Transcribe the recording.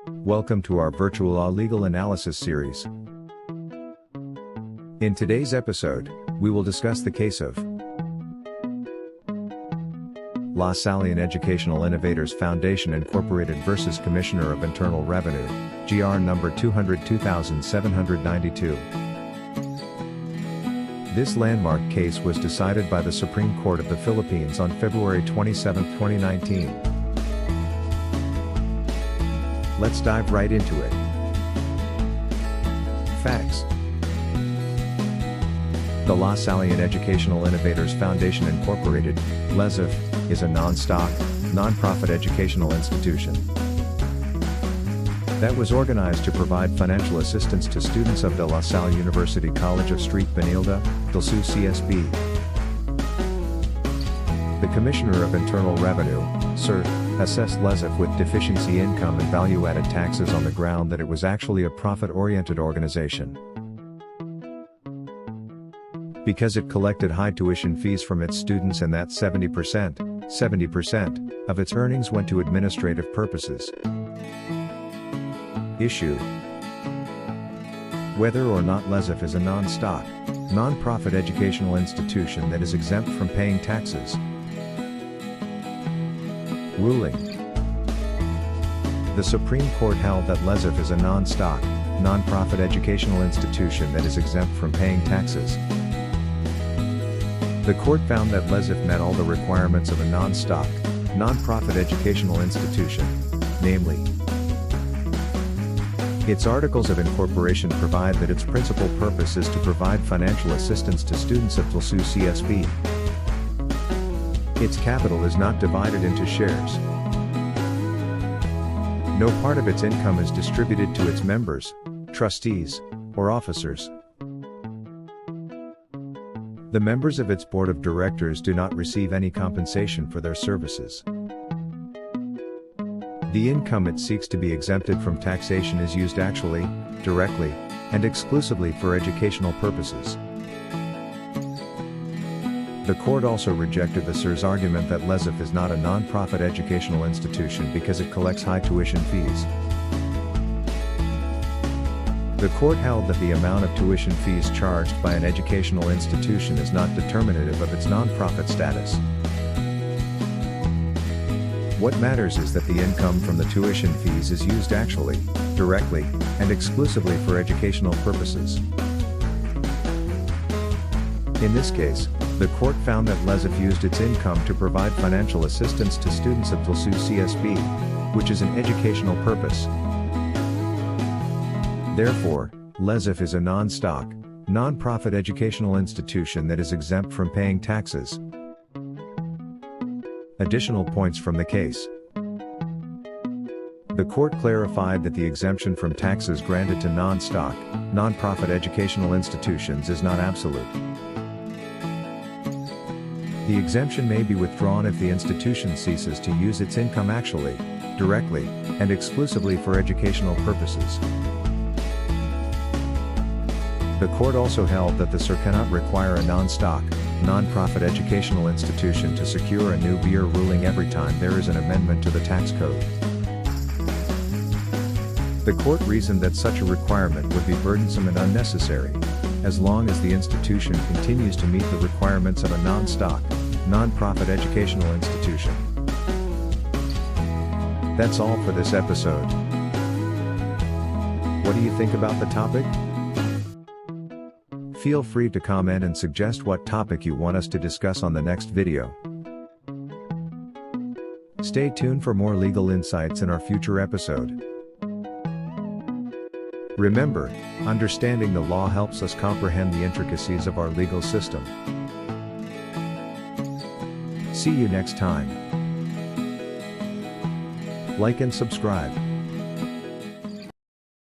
Welcome to our virtual law legal analysis series. In today's episode, we will discuss the case of Sallian Educational Innovators Foundation Incorporated versus Commissioner of Internal Revenue, GR number 202,792. This landmark case was decided by the Supreme Court of the Philippines on February 27, 2019. Let's dive right into it. Facts. The Sallian Educational Innovators Foundation Incorporated, LESIF, is a non-stock, non-profit educational institution that was organized to provide financial assistance to students of the Salle University-College of St. Benilde, DLSU-CSB. The Commissioner of Internal Revenue, CIR, assessed LESIF with deficiency income and value-added taxes on the ground that it was actually a profit-oriented organization. Because it collected high tuition fees from its students and that 70% of its earnings went to administrative purposes. Issue: whether or not LESIF is a non-stock, non-profit educational institution that is exempt from paying taxes. Ruling: the Supreme Court held that LESIF is a non-stock, non-profit educational institution that is exempt from paying taxes. The court found that LESIF met all the requirements of a non-stock, non-profit educational institution, namely, its articles of incorporation provide that its principal purpose is to provide financial assistance to students of DLSU-CSB. Its capital is not divided into shares. No part of its income is distributed to its members, trustees, or officers. The members of its board of directors do not receive any compensation for their services. The income it seeks to be exempted from taxation is used actually, directly, and exclusively for educational purposes. The court also rejected the CIR's argument that LESIF is not a non-profit educational institution because it collects high tuition fees. The court held that the amount of tuition fees charged by an educational institution is not determinative of its non-profit status. What matters is that the income from the tuition fees is used actually, directly, and exclusively for educational purposes. In this case, the court found that LESIF used its income to provide financial assistance to students of DLSU-CSB, which is an educational purpose. Therefore, LESIF is a non-stock, non-profit educational institution that is exempt from paying taxes. Additional points from the case. The court clarified that the exemption from taxes granted to non-stock, non-profit educational institutions is not absolute. The exemption may be withdrawn if the institution ceases to use its income actually, directly, and exclusively for educational purposes. The court also held that the CIR cannot require a non-stock, non-profit educational institution to secure a new BR ruling every time there is an amendment to the tax code. The court reasoned that such a requirement would be burdensome and unnecessary, as long as the institution continues to meet the requirements of a non-stock, non-profit educational institution. That's all for this episode. What do you think about the topic? Feel free to comment and suggest what topic you want us to discuss on the next video. Stay tuned for more legal insights in our future episode. Remember, understanding the law helps us comprehend the intricacies of our legal system. See you next time. Like and subscribe.